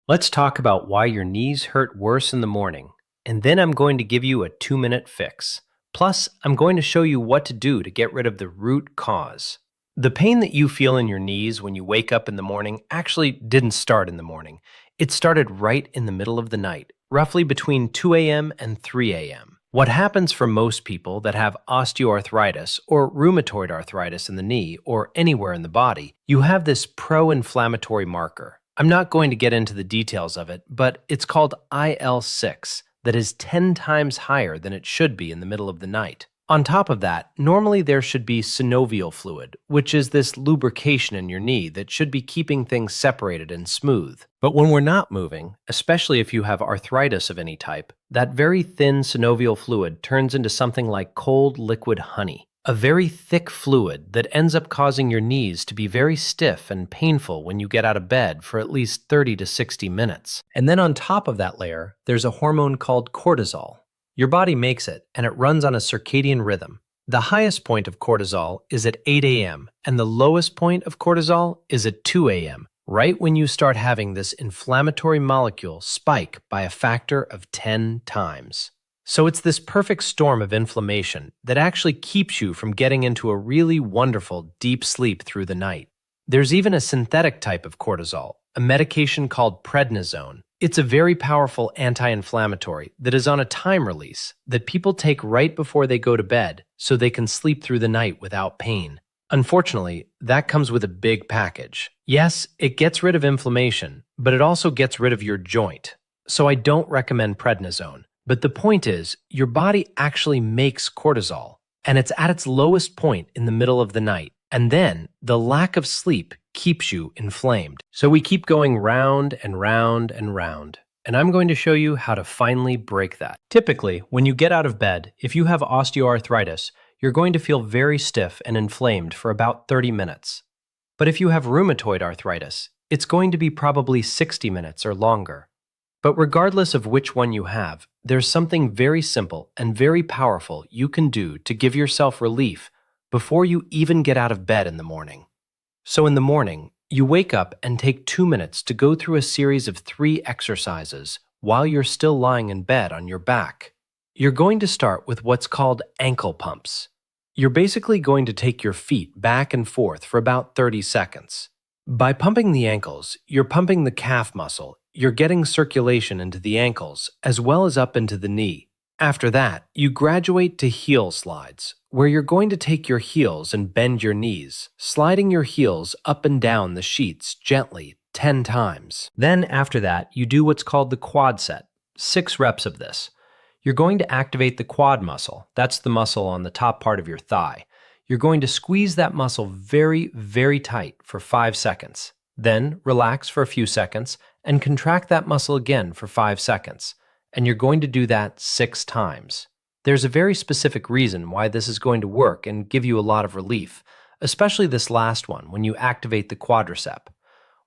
Let's talk about why your knees hurt worse in the morning, and then I'm going to give you a 2-minute fix. Plus, I'm going to show you what to do to get rid of the root cause. The pain that you feel in your knees when you wake up in the morning actually didn't start in the morning. It started right in the middle of the night, roughly between 2 a.m. and 3 a.m. What happens for most people that have osteoarthritis or rheumatoid arthritis in the knee or anywhere in the body, you have this pro-inflammatory marker. I'm not going to get into the details of it, but it's called IL-6 that is 10 times higher than it should be in the middle of the night. On top of that, normally there should be synovial fluid, which is this lubrication in your knee that should be keeping things separated and smooth. But when we're not moving, especially if you have arthritis of any type, that very thin synovial fluid turns into something like cold liquid honey, a very thick fluid that ends up causing your knees to be very stiff and painful when you get out of bed for at least 30 to 60 minutes. And then on top of that layer, there's a hormone called cortisol. Your body makes it, and it runs on a circadian rhythm. The highest point of cortisol is at 8 a.m., and the lowest point of cortisol is at 2 a.m., right when you start having this inflammatory molecule spike by a factor of 10 times. So it's this perfect storm of inflammation that actually keeps you from getting into a really wonderful deep sleep through the night. There's even a synthetic type of cortisol, a medication called prednisone. It's a very powerful anti-inflammatory that is on a time release that people take right before they go to bed so they can sleep through the night without pain. Unfortunately, that comes with a big package. Yes, it gets rid of inflammation, but it also gets rid of your joint. So I don't recommend prednisone. But the point is, your body actually makes cortisol, and it's at its lowest point in the middle of the night. And then, the lack of sleep keeps you inflamed. So we keep going round and round and round. And I'm going to show you how to finally break that. Typically, when you get out of bed, if you have osteoarthritis, you're going to feel very stiff and inflamed for about 30 minutes. But if you have rheumatoid arthritis, it's going to be probably 60 minutes or longer. But regardless of which one you have, there's something very simple and very powerful you can do to give yourself relief before you even get out of bed in the morning. So in the morning, you wake up and take 2 minutes to go through a series of 3 exercises while you're still lying in bed on your back. You're going to start with what's called ankle pumps. You're basically going to take your feet back and forth for about 30 seconds. By pumping the ankles, you're pumping the calf muscle. You're getting circulation into the ankles as well as up into the knee. After that, you graduate to heel slides, where you're going to take your heels and bend your knees, sliding your heels up and down the sheets gently 10 times. Then after that, you do what's called the quad set, 6 reps of this. You're going to activate the quad muscle. That's the muscle on the top part of your thigh. You're going to squeeze that muscle very, very tight for 5 seconds. Then relax for a few seconds and contract that muscle again for 5 seconds. And you're going to do that 6 times. There's a very specific reason why this is going to work and give you a lot of relief, especially this last one when you activate the quadricep.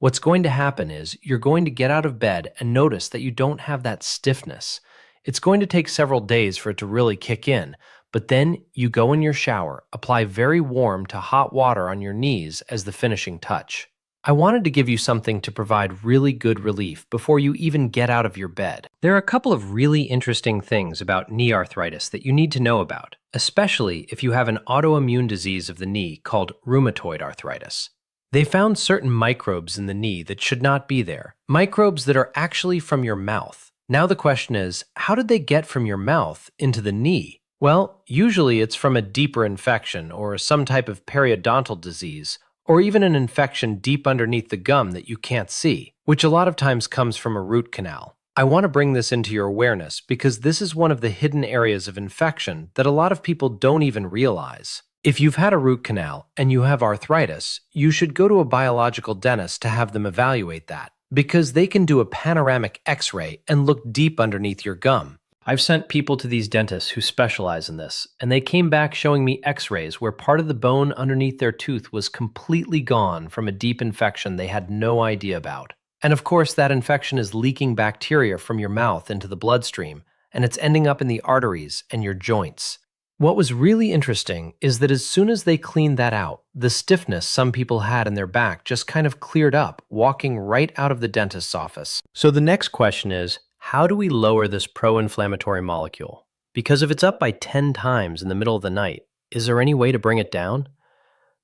What's going to happen is you're going to get out of bed and notice that you don't have that stiffness. It's going to take several days for it to really kick in, but then you go in your shower, apply very warm to hot water on your knees as the finishing touch. I wanted to give you something to provide really good relief before you even get out of your bed. There are a couple of really interesting things about knee arthritis that you need to know about, especially if you have an autoimmune disease of the knee called rheumatoid arthritis. They found certain microbes in the knee that should not be there, microbes that are actually from your mouth. Now the question is, how did they get from your mouth into the knee? Well, usually it's from a deeper infection or some type of periodontal disease, or even an infection deep underneath the gum that you can't see, which a lot of times comes from a root canal. I want to bring this into your awareness because this is one of the hidden areas of infection that a lot of people don't even realize. If you've had a root canal and you have arthritis, you should go to a biological dentist to have them evaluate that, because they can do a panoramic X-ray and look deep underneath your gum. I've sent people to these dentists who specialize in this, and they came back showing me X-rays where part of the bone underneath their tooth was completely gone from a deep infection they had no idea about. And of course, that infection is leaking bacteria from your mouth into the bloodstream, and it's ending up in the arteries and your joints. What was really interesting is that as soon as they cleaned that out, the stiffness some people had in their back just kind of cleared up, walking right out of the dentist's office. So the next question is, how do we lower this pro-inflammatory molecule? Because if it's up by 10 times in the middle of the night, is there any way to bring it down?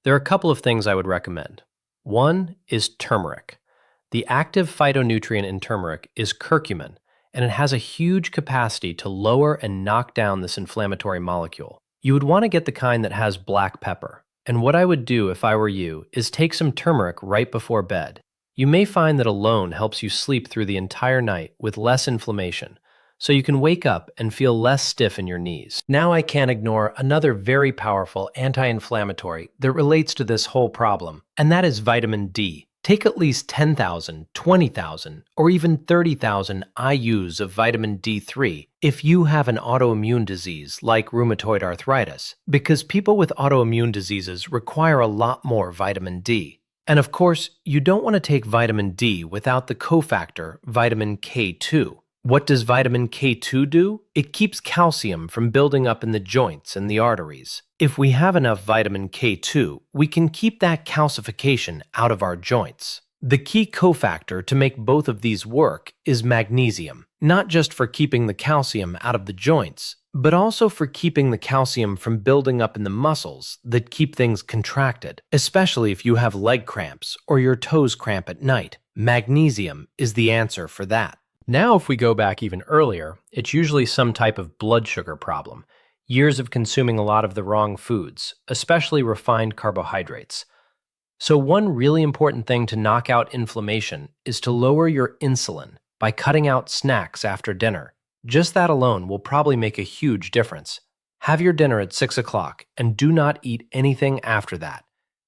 There are a couple of things I would recommend. One is turmeric. The active phytonutrient in turmeric is curcumin, and it has a huge capacity to lower and knock down this inflammatory molecule. You would want to get the kind that has black pepper. And what I would do if I were you is take some turmeric right before bed. You may find that alone helps you sleep through the entire night with less inflammation, so you can wake up and feel less stiff in your knees. Now I can't ignore another very powerful anti-inflammatory that relates to this whole problem, and that is vitamin D. Take at least 10,000, 20,000, or even 30,000 IUs of vitamin D3 if you have an autoimmune disease like rheumatoid arthritis, because people with autoimmune diseases require a lot more vitamin D. And of course, you don't want to take vitamin D without the cofactor vitamin K2. What does vitamin K2 do? It keeps calcium from building up in the joints and the arteries. If we have enough vitamin K2, we can keep that calcification out of our joints. The key cofactor to make both of these work is magnesium, not just for keeping the calcium out of the joints, but also for keeping the calcium from building up in the muscles that keep things contracted, especially if you have leg cramps or your toes cramp at night. Magnesium is the answer for that. Now, if we go back even earlier, it's usually some type of blood sugar problem. Years of consuming a lot of the wrong foods, especially refined carbohydrates. So one really important thing to knock out inflammation is to lower your insulin by cutting out snacks after dinner. Just that alone will probably make a huge difference. Have your dinner at 6 o'clock and do not eat anything after that.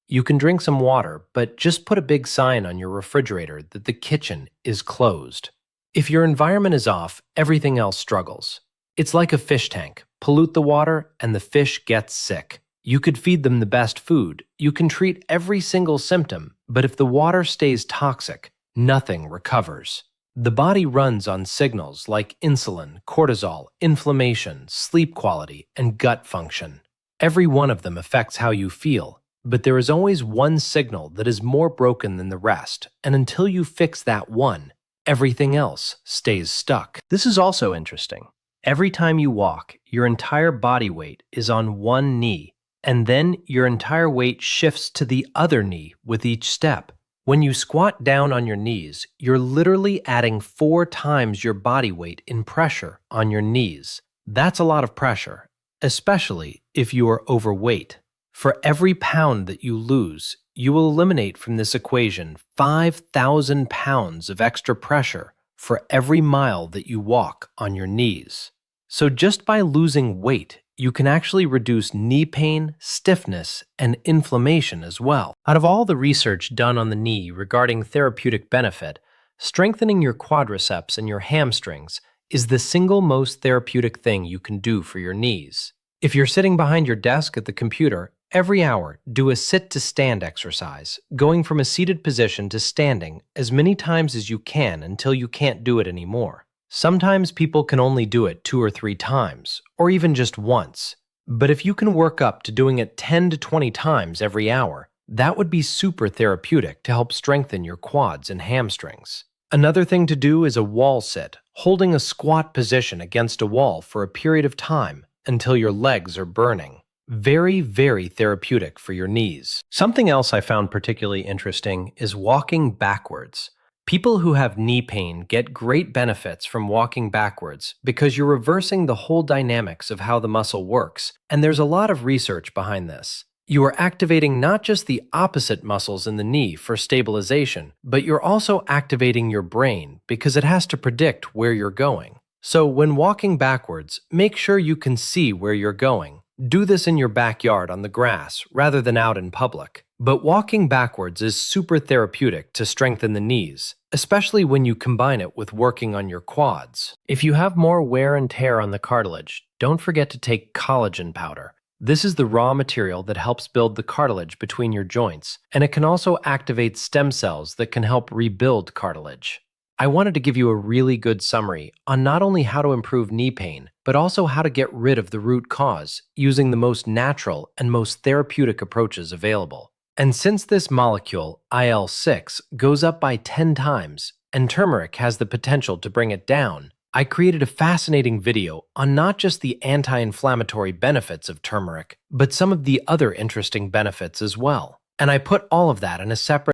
You can drink some water, but just put a big sign on your refrigerator that the kitchen is closed. If your environment is off, everything else struggles. It's like a fish tank. Pollute the water, and the fish gets sick. You could feed them the best food. You can treat every single symptom, but if the water stays toxic, nothing recovers. The body runs on signals like insulin, cortisol, inflammation, sleep quality, and gut function. Every one of them affects how you feel, but there is always one signal that is more broken than the rest, and until you fix that one, everything else stays stuck. This is also interesting. Every time you walk, your entire body weight is on one knee, and then your entire weight shifts to the other knee with each step. When you squat down on your knees, you're literally adding 4 times your body weight in pressure on your knees. That's a lot of pressure, especially if you are overweight. For every pound that you lose, you will eliminate from this equation 5,000 pounds of extra pressure for every mile that you walk on your knees. So just by losing weight, you can actually reduce knee pain, stiffness, and inflammation as well. Out of all the research done on the knee regarding therapeutic benefit, strengthening your quadriceps and your hamstrings is the single most therapeutic thing you can do for your knees. If you're sitting behind your desk at the computer, every hour, do a sit-to-stand exercise, going from a seated position to standing as many times as you can until you can't do it anymore. Sometimes people can only do it 2 or 3 times, or even just once. But if you can work up to doing it 10 to 20 times every hour, that would be super therapeutic to help strengthen your quads and hamstrings. Another thing to do is a wall sit, holding a squat position against a wall for a period of time until your legs are burning. Very, very therapeutic for your knees. Something else I found particularly interesting is walking backwards. People who have knee pain get great benefits from walking backwards because you're reversing the whole dynamics of how the muscle works, and there's a lot of research behind this. You are activating not just the opposite muscles in the knee for stabilization, but you're also activating your brain because it has to predict where you're going. So when walking backwards, make sure you can see where you're going. Do this in your backyard on the grass rather than out in public. But walking backwards is super therapeutic to strengthen the knees, especially when you combine it with working on your quads. If you have more wear and tear on the cartilage, don't forget to take collagen powder. This is the raw material that helps build the cartilage between your joints, and it can also activate stem cells that can help rebuild cartilage. I wanted to give you a really good summary on not only how to improve knee pain, but also how to get rid of the root cause using the most natural and most therapeutic approaches available. And since this molecule, IL-6, goes up by 10 times, and turmeric has the potential to bring it down, I created a fascinating video on not just the anti-inflammatory benefits of turmeric, but some of the other interesting benefits as well. And I put all of that in a separate